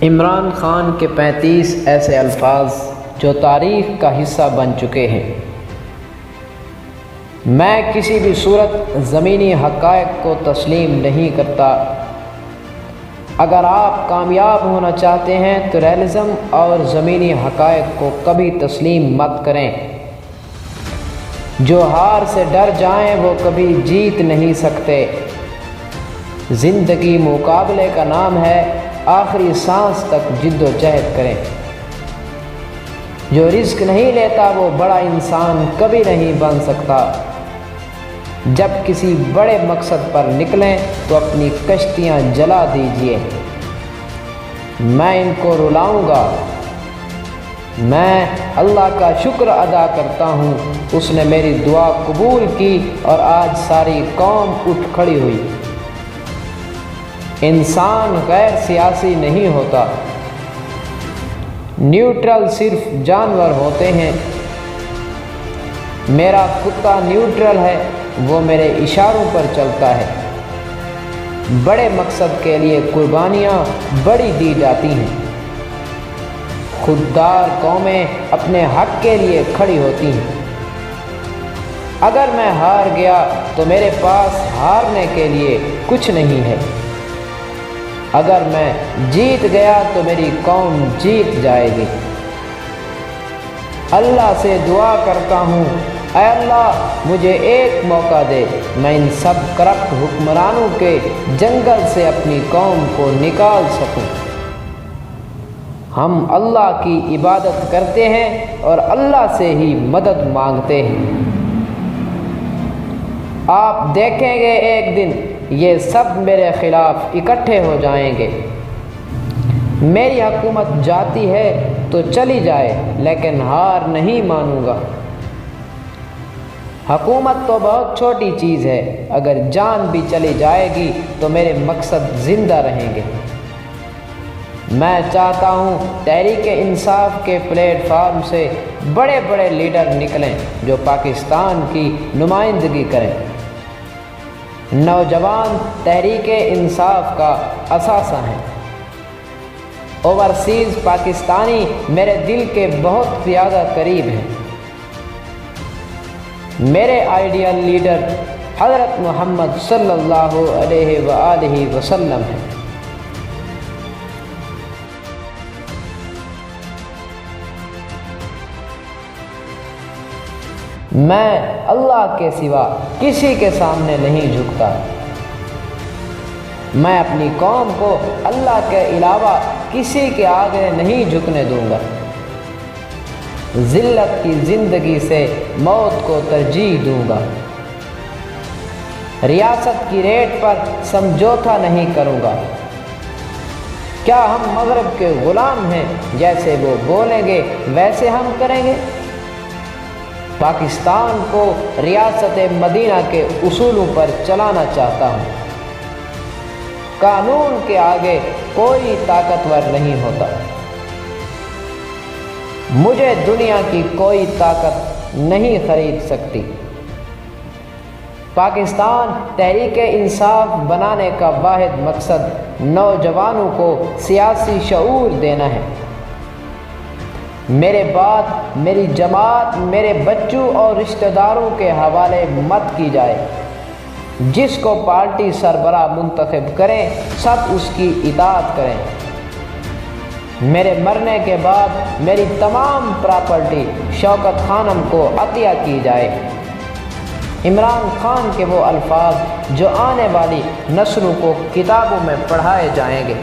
عمران خان کے 35 ایسے الفاظ جو تاریخ کا حصہ بن چکے ہیں۔ میں کسی بھی صورت زمینی حقائق کو تسلیم نہیں کرتا۔ اگر آپ کامیاب ہونا چاہتے ہیں تو ریئلزم اور زمینی حقائق کو کبھی تسلیم مت کریں۔ جو ہار سے ڈر جائیں وہ کبھی جیت نہیں سکتے۔ زندگی مقابلے کا نام ہے، آخری سانس تک جد و جہد کریں۔ جو رزق نہیں لیتا وہ بڑا انسان کبھی نہیں بن سکتا۔ جب کسی بڑے مقصد پر نکلیں تو اپنی کشتیاں جلا دیجیے۔ میں ان کو رلاؤں گا۔ میں اللہ کا شکر ادا کرتا ہوں، اس نے میری دعا قبول کی اور آج ساری قوم اٹھ کھڑی ہوئی۔ انسان غیر سیاسی نہیں ہوتا، نیوٹرل صرف جانور ہوتے ہیں۔ میرا کتا نیوٹرل ہے، وہ میرے اشاروں پر چلتا ہے۔ بڑے مقصد کے لیے قربانیاں بڑی دی جاتی ہیں۔ خوددار قومیں اپنے حق کے لیے کھڑی ہوتی ہیں۔ اگر میں ہار گیا تو میرے پاس ہارنے کے لیے کچھ نہیں ہے۔ اگر میں جیت گیا تو میری قوم جیت جائے گی۔ اللہ سے دعا کرتا ہوں، اے اللہ مجھے ایک موقع دے، میں ان سب کرپٹ حکمرانوں کے جنگل سے اپنی قوم کو نکال سکوں۔ ہم اللہ کی عبادت کرتے ہیں اور اللہ سے ہی مدد مانگتے ہیں۔ آپ دیکھیں گے ایک دن یہ سب میرے خلاف اکٹھے ہو جائیں گے۔ میری حکومت جاتی ہے تو چلی جائے، لیکن ہار نہیں مانوں گا۔ حکومت تو بہت چھوٹی چیز ہے، اگر جان بھی چلی جائے گی تو میرے مقصد زندہ رہیں گے۔ میں چاہتا ہوں تحریک انصاف کے پلیٹ فارم سے بڑے بڑے لیڈر نکلیں جو پاکستان کی نمائندگی کریں۔ نوجوان تحریک انصاف کا اثاثہ ہیں۔ اوورسیز پاکستانی میرے دل کے بہت زیادہ قریب ہیں۔ میرے آئیڈیل لیڈر حضرت محمد صلی اللہ علیہ وآلہ وسلم ہیں۔ میں اللہ کے سوا کسی کے سامنے نہیں جھکتا۔ میں اپنی قوم کو اللہ کے علاوہ کسی کے آگے نہیں جھکنے دوں گا۔ ذلت کی زندگی سے موت کو ترجیح دوں گا۔ ریاست کی ریٹ پر سمجھوتا نہیں کروں گا۔ کیا ہم مغرب کے غلام ہیں؟ جیسے وہ بولیں گے ویسے ہم کریں گے۔ پاکستان کو ریاست مدینہ کے اصولوں پر چلانا چاہتا ہوں۔ قانون کے آگے کوئی طاقتور نہیں ہوتا۔ مجھے دنیا کی کوئی طاقت نہیں خرید سکتی۔ پاکستان تحریک انصاف بنانے کا واحد مقصد نوجوانوں کو سیاسی شعور دینا ہے۔ میرے بعد میری جماعت میرے بچوں اور رشتہ داروں کے حوالے مت کی جائے۔ جس کو پارٹی سربراہ منتخب کریں سب اس کی اطاعت کریں۔ میرے مرنے کے بعد میری تمام پراپرٹی شوکت خانم کو عطیہ کی جائے۔ عمران خان کے وہ الفاظ جو آنے والی نسلوں کو کتابوں میں پڑھائے جائیں گے۔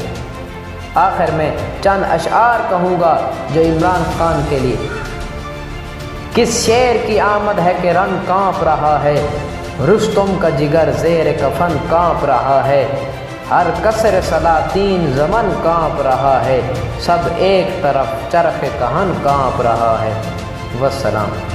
آخر میں چند اشعار کہوں گا جو عمران خان کے لیے۔ کس شعر کی آمد ہے کہ رن کانپ رہا ہے، رستم کا جگر زیر کفن کانپ رہا ہے، ہر کسر سلاطین زمن کانپ رہا ہے، سب ایک طرف چرخ کہن کانپ رہا ہے۔ والسلام۔